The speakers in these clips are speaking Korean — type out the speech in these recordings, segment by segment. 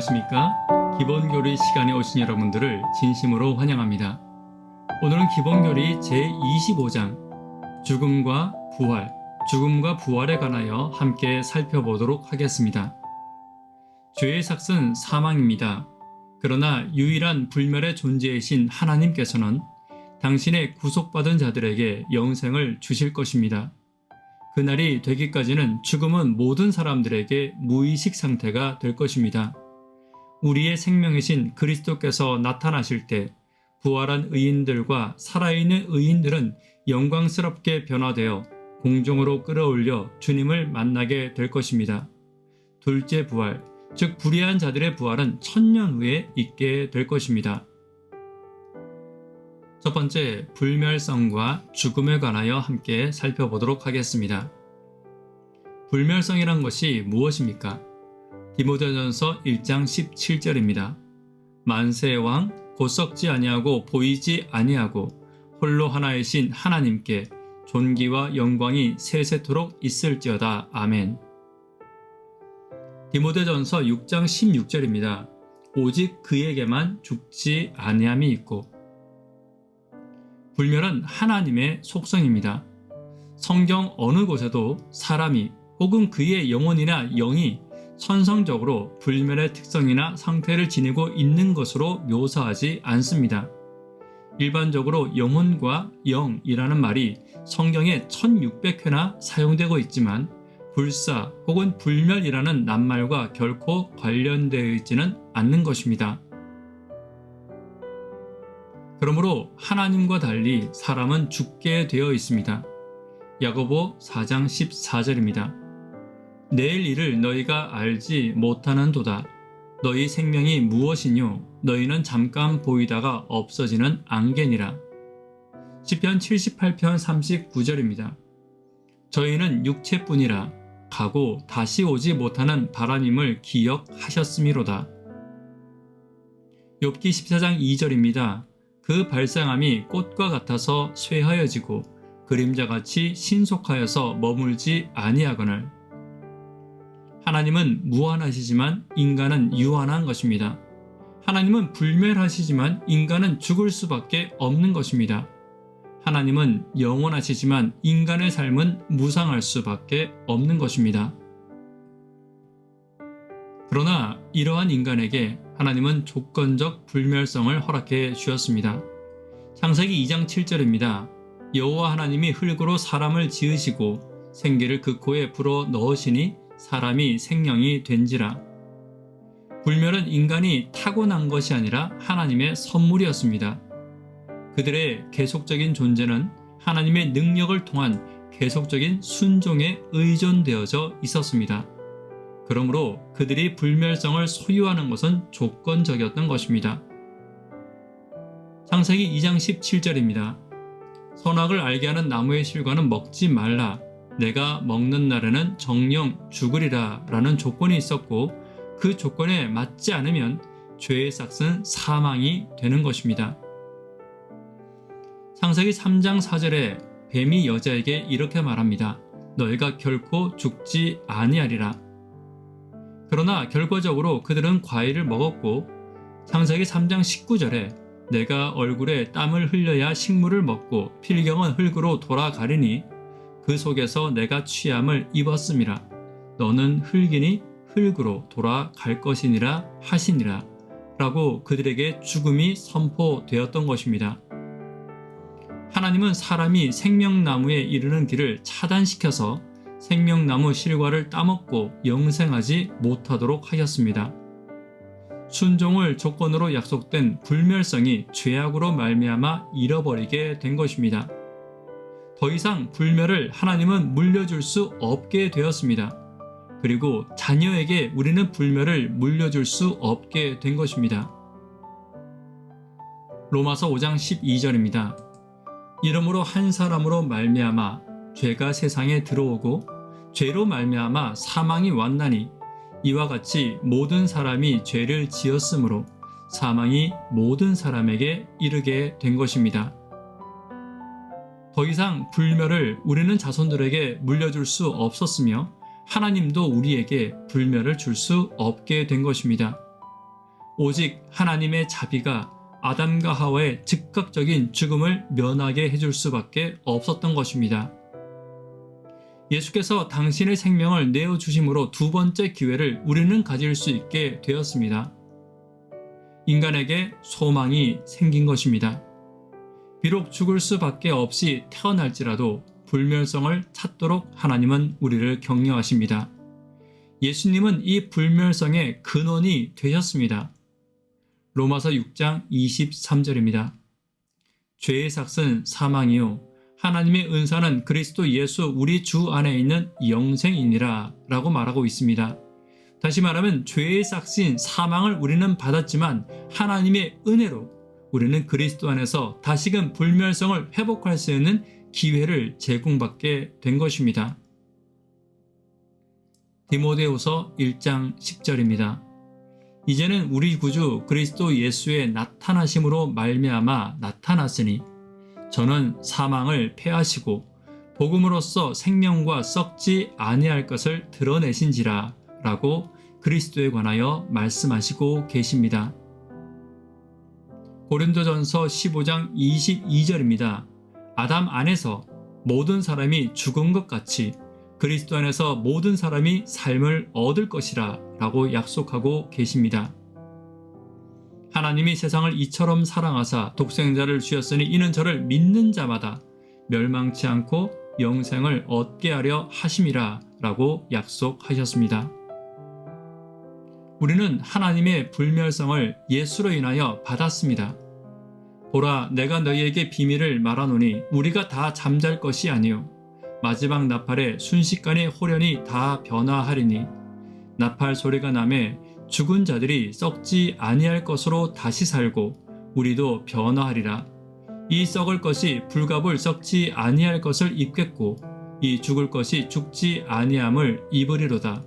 안녕하십니까? 기본교리 시간에 오신 여러분들을 진심으로 환영합니다. 오늘은 기본교리 제25장 죽음과 부활에 관하여 함께 살펴보도록 하겠습니다. 죄의 삭은 사망입니다. 그러나 유일한 불멸의 존재이신 하나님께서는 당신의 구속받은 자들에게 영생을 주실 것입니다. 그날이 되기까지는 죽음은 모든 사람들에게 무의식 상태가 될 것입니다. 우리의 생명이신 그리스도께서 나타나실 때 부활한 의인들과 살아있는 의인들은 영광스럽게 변화되어 공중으로 끌어올려 주님을 만나게 될 것입니다. 둘째 부활, 즉 불의한 자들의 부활은 1000년 후에 있게 될 것입니다. 첫 번째, 불멸성과 죽음에 관하여 함께 살펴보도록 하겠습니다. 불멸성이란 것이 무엇입니까? 디모데전서 1장 17절입니다. 만세의 왕 곧 썩지 아니하고 보이지 아니하고 홀로 하나이신 하나님께 존귀와 영광이 세세토록 있을지어다. 아멘. 디모데전서 6장 16절입니다. 오직 그에게만 죽지 아니함이 있고. 불멸은 하나님의 속성입니다. 성경 어느 곳에도 사람이 혹은 그의 영혼이나 영이 천성적으로 불멸의 특성이나 상태를 지니고 있는 것으로 묘사하지 않습니다. 일반적으로 영혼과 영이라는 말이 성경에 1600회나 사용되고 있지만 불사 혹은 불멸이라는 낱말과 결코 관련되어 있지는 않는 것입니다. 그러므로 하나님과 달리 사람은 죽게 되어 있습니다. 야고보 4장 14절입니다. 내일 일을 너희가 알지 못하는도다. 너희 생명이 무엇이뇨? 너희는 잠깐 보이다가 없어지는 안개니라. 시편 78편 39절입니다. 저희는 육체뿐이라 가고 다시 오지 못하는 바라님을 기억하셨음이로다. 욥기 14장 2절입니다. 그 발상함이 꽃과 같아서 쇠하여지고 그림자같이 신속하여서 머물지 아니하거늘. 하나님은 무한하시지만 인간은 유한한 것입니다. 하나님은 불멸하시지만 인간은 죽을 수밖에 없는 것입니다. 하나님은 영원하시지만 인간의 삶은 무상할 수밖에 없는 것입니다. 그러나 이러한 인간에게 하나님은 조건적 불멸성을 허락해 주었습니다. 창세기 2장 7절입니다. 여호와 하나님이 흙으로 사람을 지으시고 생기를 그 코에 불어 넣으시니 사람이 생명이 된지라. 불멸은 인간이 타고난 것이 아니라 하나님의 선물이었습니다. 그들의 계속적인 존재는 하나님의 능력을 통한 계속적인 순종에 의존되어져 있었습니다. 그러므로 그들이 불멸성을 소유하는 것은 조건적이었던 것입니다. 창세기 2장 17절입니다. 선악을 알게 하는 나무의 실과는 먹지 말라. 내가 먹는 날에는 정령 죽으리라 라는 조건이 있었고 그 조건에 맞지 않으면 죄의 삭은 사망이 되는 것입니다. 창세기 3장 4절에 뱀이 여자에게 이렇게 말합니다. 너희가 결코 죽지 아니하리라. 그러나 결과적으로 그들은 과일을 먹었고 창세기 3장 19절에 내가 얼굴에 땀을 흘려야 식물을 먹고 필경은 흙으로 돌아가리니 그 속에서 내가 취함을 입었음이라. 너는 흙이니 흙으로 돌아갈 것이니라 하시니라 라고 그들에게 죽음이 선포되었던 것입니다. 하나님은 사람이 생명나무에 이르는 길을 차단시켜서 생명나무 실과를 따먹고 영생하지 못하도록 하였습니다. 순종을 조건으로 약속된 불멸성이 죄악으로 말미암아 잃어버리게 된 것입니다. 더 이상 불멸을 하나님은 물려줄 수 없게 되었습니다. 그리고 자녀에게 우리는 불멸을 물려줄 수 없게 된 것입니다. 로마서 5장 12절입니다. 이러므로 한 사람으로 말미암아 죄가 세상에 들어오고 죄로 말미암아 사망이 왔나니 이와 같이 모든 사람이 죄를 지었으므로 사망이 모든 사람에게 이르게 된 것입니다. 더 이상 불멸을 우리는 자손들에게 물려줄 수 없었으며 하나님도 우리에게 불멸을 줄 수 없게 된 것입니다. 오직 하나님의 자비가 아담과 하와의 즉각적인 죽음을 면하게 해줄 수밖에 없었던 것입니다. 예수께서 당신의 생명을 내어주심으로 두 번째 기회를 우리는 가질 수 있게 되었습니다. 인간에게 소망이 생긴 것입니다. 비록 죽을 수밖에 없이 태어날지라도 불멸성을 찾도록 하나님은 우리를 격려하십니다. 예수님은 이 불멸성의 근원이 되셨습니다. 로마서 6장 23절입니다. 죄의 삭은 사망이요 하나님의 은사는 그리스도 예수 우리 주 안에 있는 영생이니라 라고 말하고 있습니다. 다시 말하면 죄의 삭신 사망을 우리는 받았지만 하나님의 은혜로 우리는 그리스도 안에서 다시금 불멸성을 회복할 수 있는 기회를 제공받게 된 것입니다. 디모데후서 1장 10절입니다. 이제는 우리 구주 그리스도 예수의 나타나심으로 말미암아 나타났으니 저는 사망을 패하시고 복음으로써 생명과 썩지 아니할 것을 드러내신지라 라고 그리스도에 관하여 말씀하시고 계십니다. 고린도전서 15장 22절입니다. 아담 안에서 모든 사람이 죽은 것 같이 그리스도 안에서 모든 사람이 삶을 얻을 것이라 라고 약속하고 계십니다. 하나님이 세상을 이처럼 사랑하사 독생자를 주셨으니 이는 저를 믿는 자마다 멸망치 않고 영생을 얻게 하려 하심이라 라고 약속하셨습니다. 우리는 하나님의 불멸성을 예수로 인하여 받았습니다. 보라, 내가 너희에게 비밀을 말하노니 우리가 다 잠잘 것이 아니요 마지막 나팔에 순식간에 호련히 다 변화하리니 나팔 소리가 나매 죽은 자들이 썩지 아니할 것으로 다시 살고 우리도 변화하리라. 이 썩을 것이 불갑을 썩지 아니할 것을 입겠고 이 죽을 것이 죽지 아니함을 입으리로다.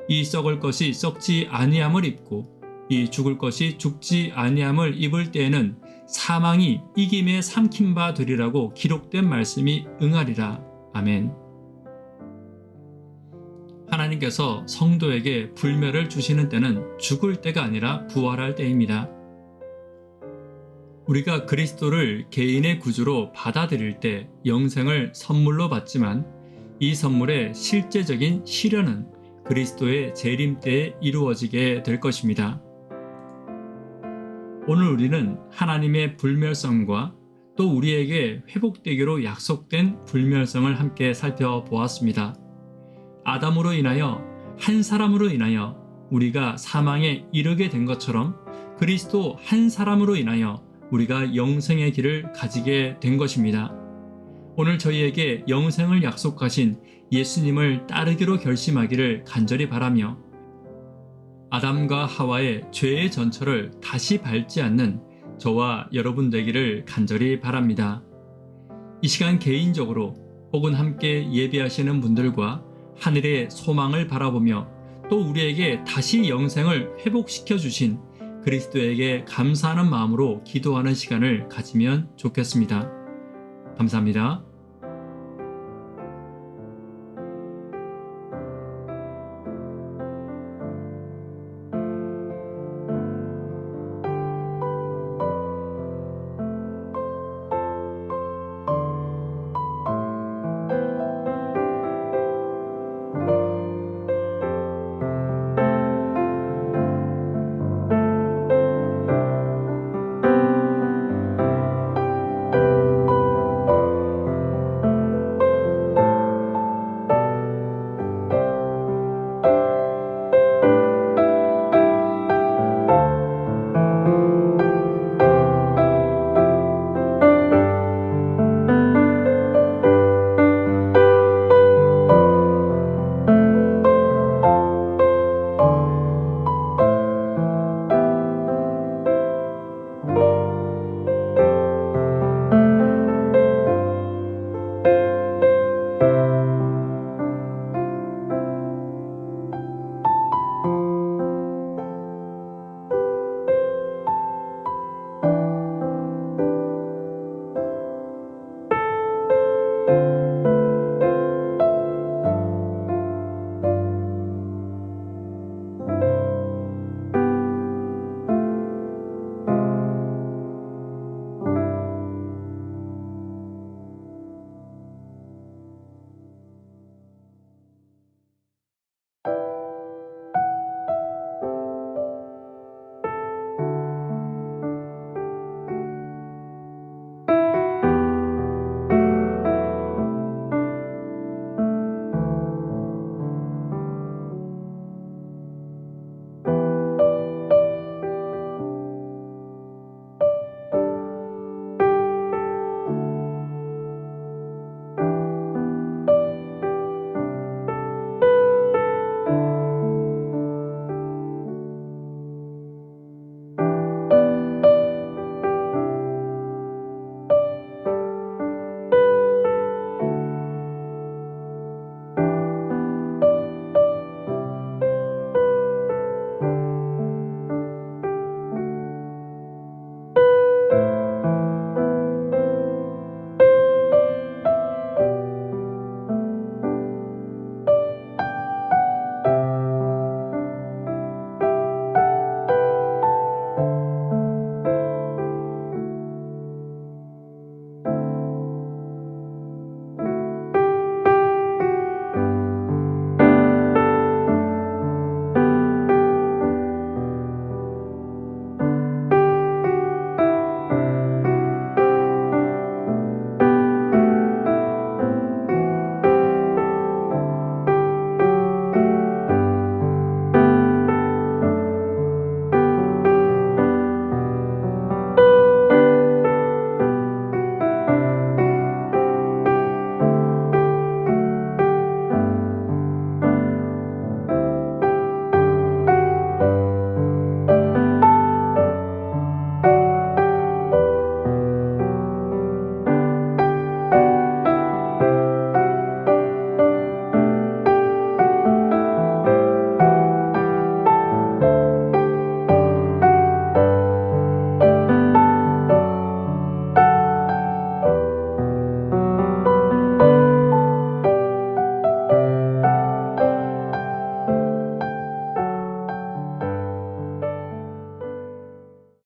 이 썩을 것이 썩지 아니함을 입고 이 죽을 것이 죽지 아니함을 입을 때에는 사망이 이김에 삼킨 바 되리라고 기록된 말씀이 응하리라. 아멘. 하나님께서 성도에게 불멸을 주시는 때는 죽을 때가 아니라 부활할 때입니다. 우리가 그리스도를 개인의 구주로 받아들일 때 영생을 선물로 받지만 이 선물의 실제적인 실현은 그리스도의 재림 때에 이루어지게 될 것입니다. 오늘 우리는 하나님의 불멸성과 또 우리에게 회복되기로 약속된 불멸성을 함께 살펴보았습니다. 아담으로 인하여 한 사람으로 인하여 우리가 사망에 이르게 된 것처럼 그리스도 한 사람으로 인하여 우리가 영생의 길을 가지게 된 것입니다. 오늘 저희에게 영생을 약속하신 예수님을 따르기로 결심하기를 간절히 바라며 아담과 하와의 죄의 전철을 다시 밟지 않는 저와 여러분 되기를 간절히 바랍니다. 이 시간 개인적으로 혹은 함께 예배하시는 분들과 하늘의 소망을 바라보며 또 우리에게 다시 영생을 회복시켜 주신 그리스도에게 감사하는 마음으로 기도하는 시간을 가지면 좋겠습니다. 감사합니다.